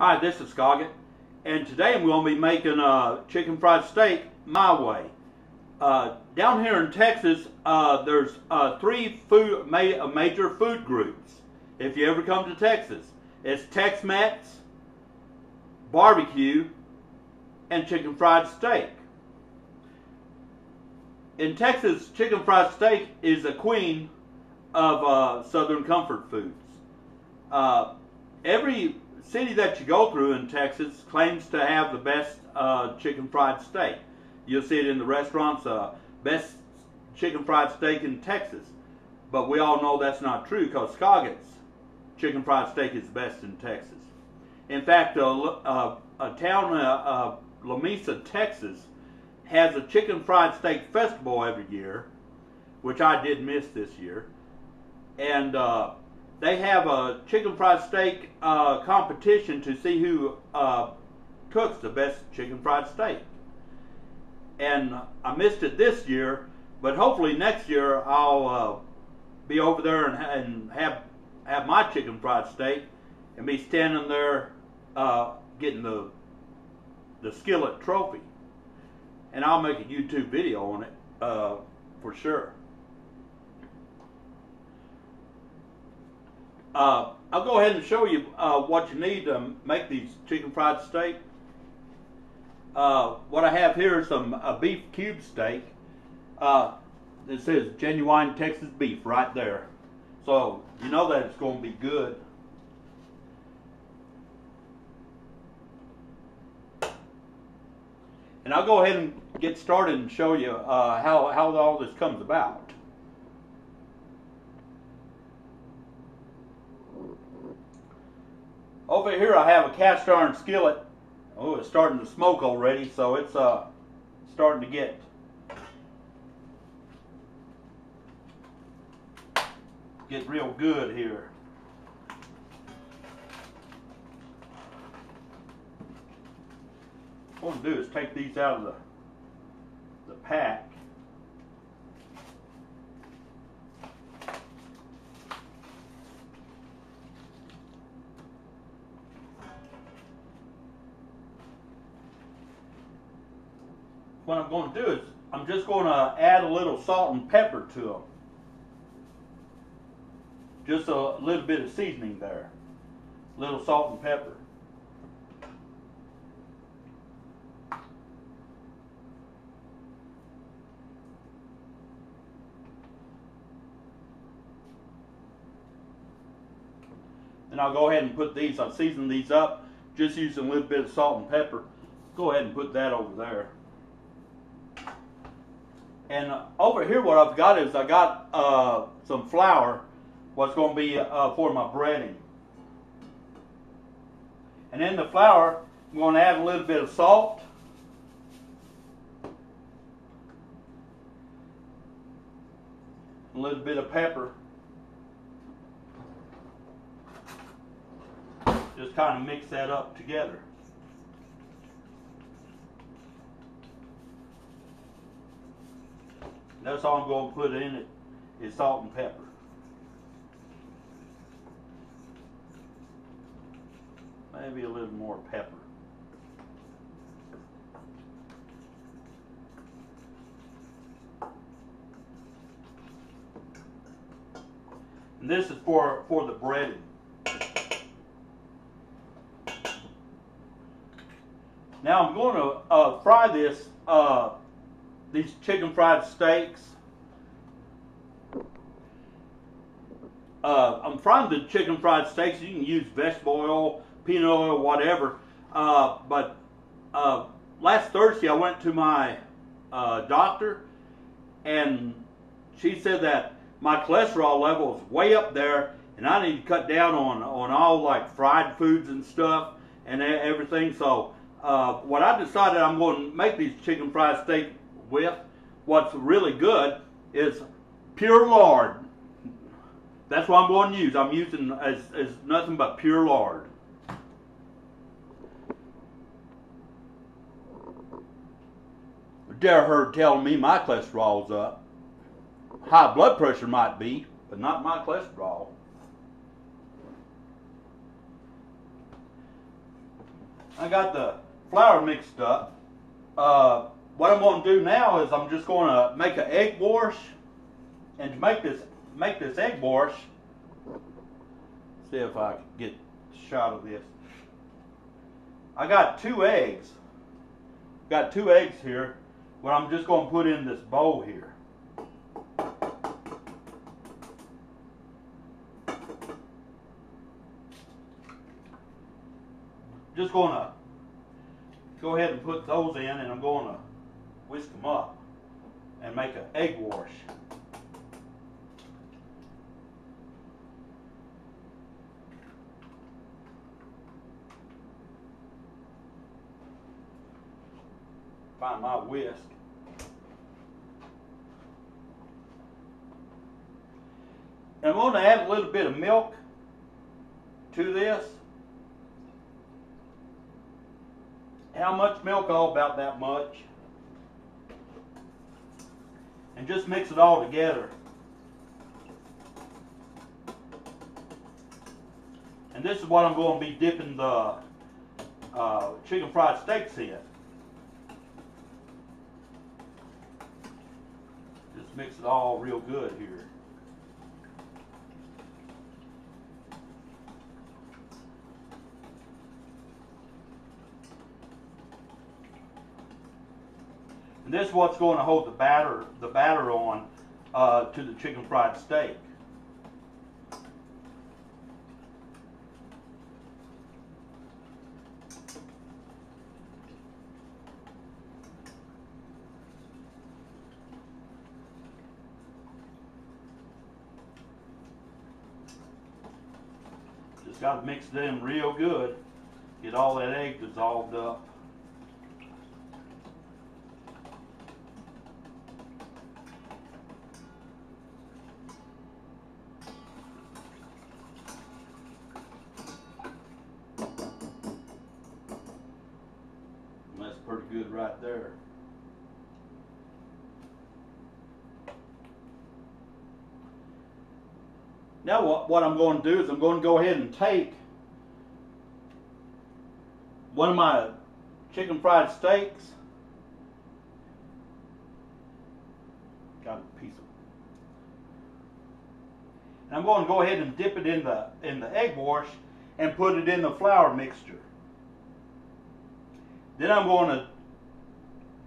Hi, this is Skoggit, and today I'm going to be making a chicken fried steak my way. Down here in Texas, there's three major food groups. If you ever come to Texas, it's Tex-Mex, barbecue, and chicken fried steak. In Texas, chicken fried steak is a queen of Southern comfort foods. Every city that you go through in Texas claims to have the best chicken fried steak. You'll see it in the restaurants, best chicken fried steak in Texas. But we all know that's not true, because Skoggit's chicken fried steak is best in Texas. In fact, a town, Lamesa, Texas, has a chicken fried steak festival every year, which I did miss this year. And they have a chicken fried steak competition to see who cooks the best chicken fried steak. And I missed it this year, but hopefully next year I'll be over there and have my chicken fried steak and be standing there getting the Skillet trophy. And I'll make a YouTube video on it for sure. I'll go ahead and show you what you need to make these chicken fried steak. What I have here is some beef cube steak. It says genuine Texas beef right there. So you know that it's going to be good. And I'll go ahead and get started and show you how all this comes about. Over here I have a cast iron skillet. Oh, it's starting to smoke already, so it's starting to get real good here. What I'm going to do is take these out of the pack. What I'm going to do is I'm just going to add a little salt and pepper to them. Just a little bit of seasoning there. A little salt and pepper. And I'll go ahead and put these, I've seasoned these up just using a little bit of salt and pepper. Go ahead and put that over there. And over here what I've got is I got some flour, what's going to be for my breading. And in the flour, I'm going to add a little bit of salt. A little bit of pepper. Just kind of mix that up together. That's all I'm going to put in it is salt and pepper. Maybe a little more pepper. And this is for the breading. Now I'm going to fry these chicken fried steaks. I'm frying the chicken fried steaks. You can use vegetable oil, peanut oil, whatever. But last Thursday I went to my doctor, and she said that my cholesterol level is way up there, and I need to cut down on all like fried foods and stuff and everything. So what I decided I'm going to make these chicken fried steak with, what's really good, is pure lard. That's what I'm going to use. I'm using as nothing but pure lard. Dare her telling me my cholesterol's up. High blood pressure might be, but not my cholesterol. I got the flour mixed up. What I'm going to do now is I'm just going to make an egg wash, and to make this egg wash, see if I can get a shot of this. I got 2 eggs. Got 2 eggs here, what I'm just going to put in this bowl here. Just going to go ahead and put those in, and I'm going to whisk them up and make an egg wash. Find my whisk. And I'm going to add a little bit of milk to this. How much milk? Oh, about that much. And just mix it all together. And this is what I'm going to be dipping the chicken fried steaks in. Just mix it all real good here. And this is what's going to hold the batter on to the chicken fried steak. Just got to mix it in real good. Get all that egg dissolved up. That's pretty good right there. Now what I'm going to do is I'm going to go ahead and take one of my chicken fried steaks. Got a piece of. And I'm going to go ahead and dip it in the egg wash and put it in the flour mixture. Then I'm going to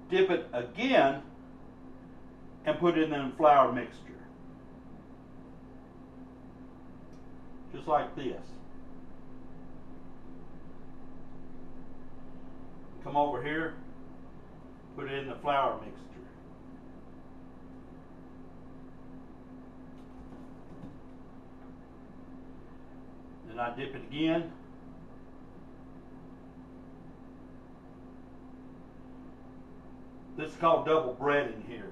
dip it again and put it in the flour mixture. Just like this. Come over here, put it in the flour mixture. Then I dip it again. This is called double breading here.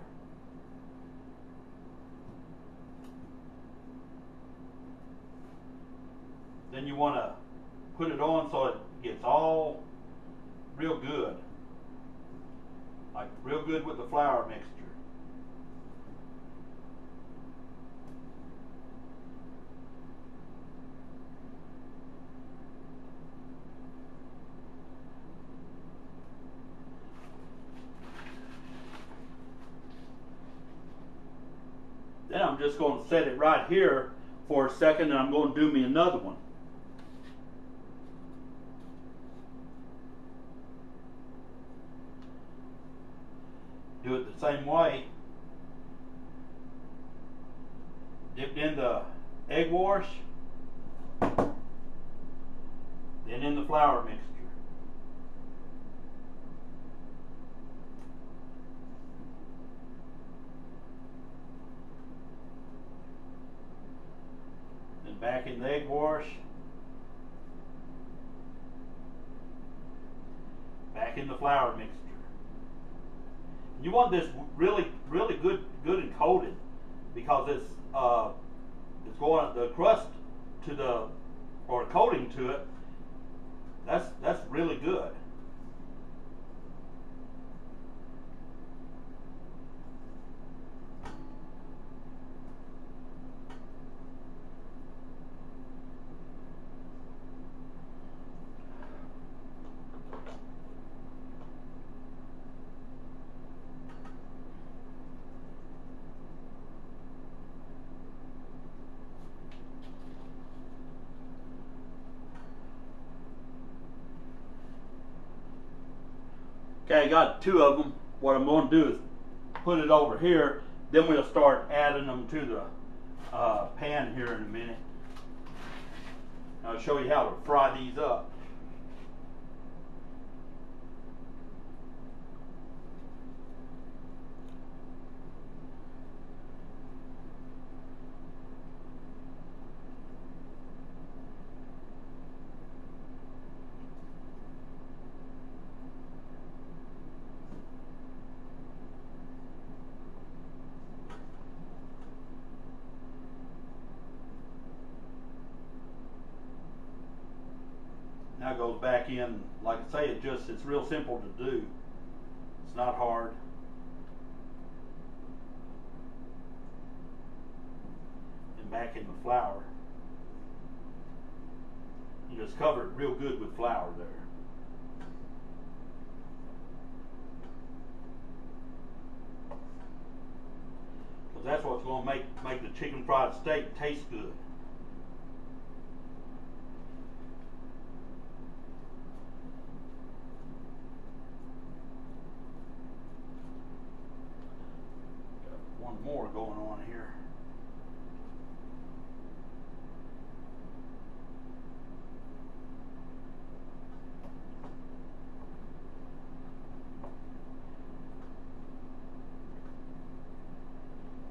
Then you want to put it on so it gets all real good. Like real good with the flour mixture. Then I'm just going to set it right here for a second, and I'm going to do me another one. Do it the same way. Dipped in the egg wash, then in the flour mixture. Then back in the egg wash, back in the flour mixture. You want this really good and coated, because it's going the crust to the or coating to it. That's really good. Okay, I got 2 of them. What I'm going to do is put it over here. Then we'll start adding them to the pan here in a minute. I'll show you how to fry these up. Now it goes back in, like I say, it's real simple to do. It's not hard. And back in the flour. You just cover it real good with flour there. Because that's what's going to make the chicken fried steak taste good. One more going on here.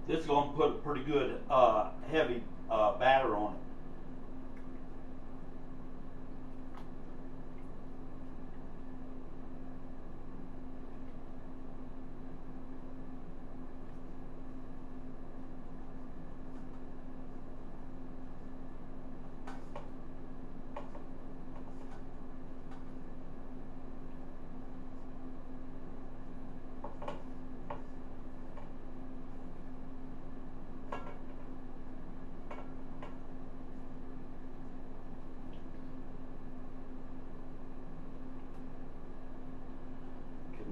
This is going to put a pretty good heavy batter on it.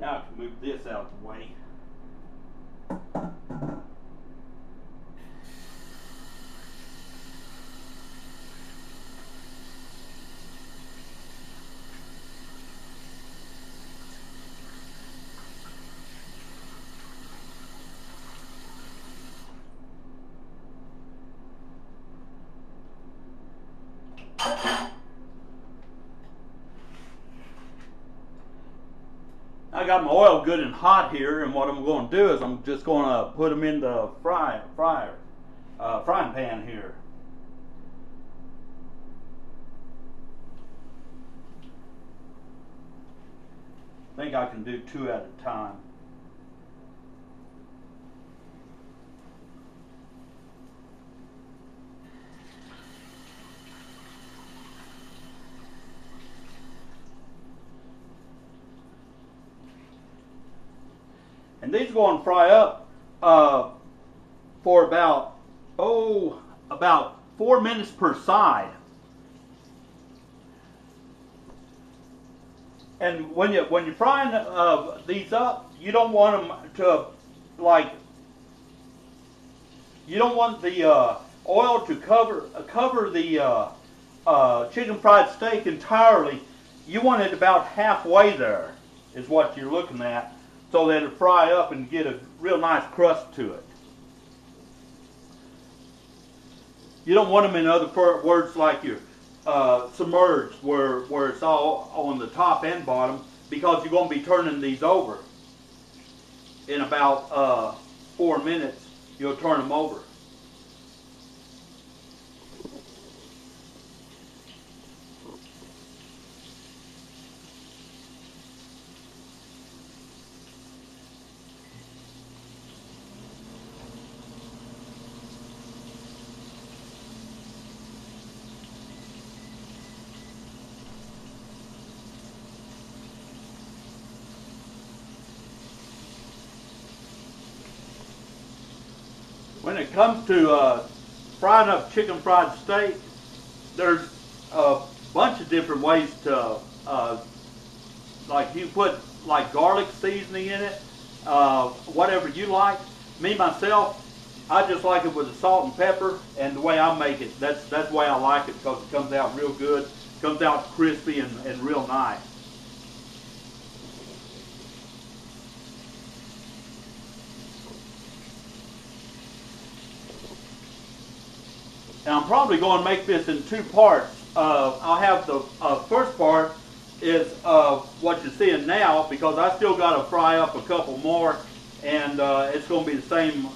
Now I can move this out of the way. I got my oil good and hot here, and what I'm going to do is I'm just going to put them in the frying pan here. I think I can do 2 at a time. And these are going to fry up for about 4 minutes per side. And when you're frying these up, you don't want them to you don't want the oil to cover the chicken fried steak entirely. You want it about halfway there is what you're looking at, so that it'll fry up and get a real nice crust to it. You don't want them, in other words, like you're submerged, where it's all on the top and bottom, because you're going to be turning these over. In about 4 minutes, you'll turn them over. When it comes to frying up chicken fried steak, there's a bunch of different ways to, like you put like garlic seasoning in it, whatever you like. Me, myself, I just like it with the salt and pepper, and the way I make it, that's the way I like it, because it comes out real good, comes out crispy and real nice. And I'm probably going to make this in two parts. I'll have the first part is what you're seeing now, because I still got to fry up a couple more, and it's going to be the same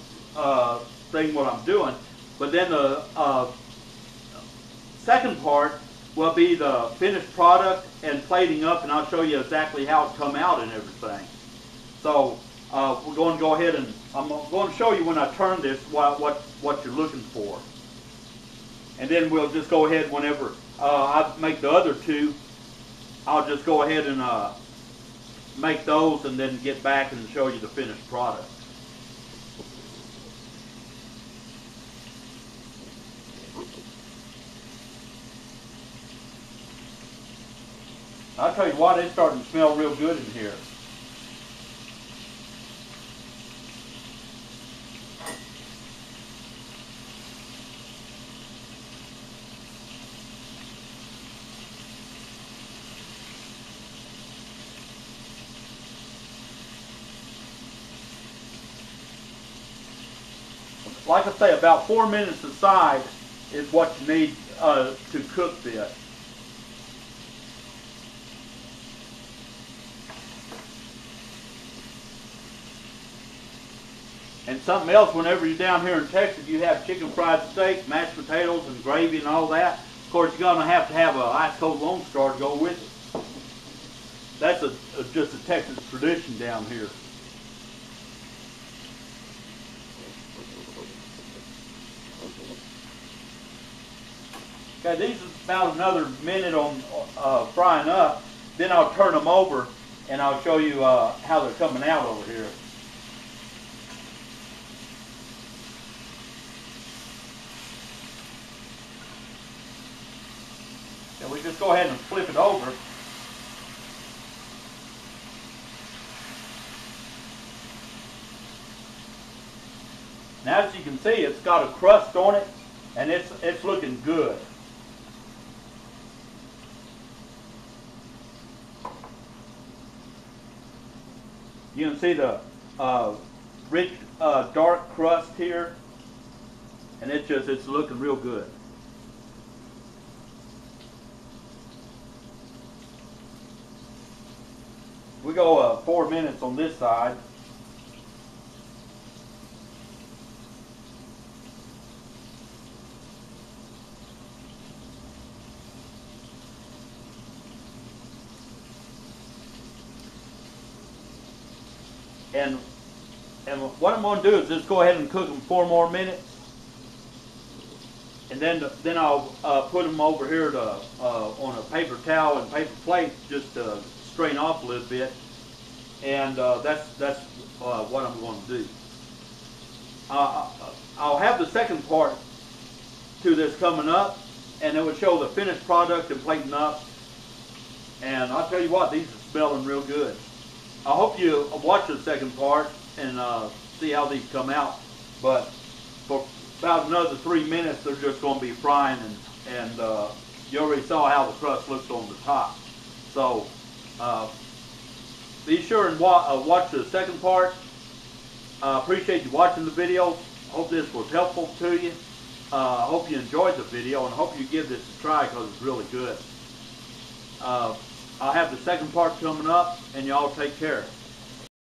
thing what I'm doing. But then the second part will be the finished product and plating up, and I'll show you exactly how it come out and everything. So we're going to go ahead and I'm going to show you when I turn this what you're looking for. And then we'll just go ahead whenever I make the other two, I'll just go ahead and make those and then get back and show you the finished product. I'll tell you what, it's starting to smell real good in here. Like I say, about 4 minutes aside is what you need to cook this. And something else, whenever you're down here in Texas, you have chicken fried steak, mashed potatoes, and gravy and all that. Of course, you're going to have an ice cold Lone Star to go with it. That's just a Texas tradition down here. Okay, these is about another minute on frying up. Then I'll turn them over and I'll show you how they're coming out over here. And we just go ahead and flip it over. Now, as you can see, it's got a crust on it, and it's looking good. You can see the rich, dark crust here, and it's looking real good. We go 4 minutes on this side. And what I'm going to do is just go ahead and cook them 4 more minutes, and then I'll put them over here on a paper towel and paper plate just to strain off a little bit, and that's what I'm going to do. I'll have the second part to this coming up, and it will show the finished product and plating up. And I'll tell you what, these are smelling real good. I hope you watch the second part and see how these come out. But for about another 3 minutes, they're just going to be frying, and you already saw how the crust looks on the top. So be sure and watch the second part. I appreciate you watching the video. Hope this was helpful to you. I hope you enjoyed the video, and hope you give this a try because it's really good. I'll have the second part coming up, and y'all take care.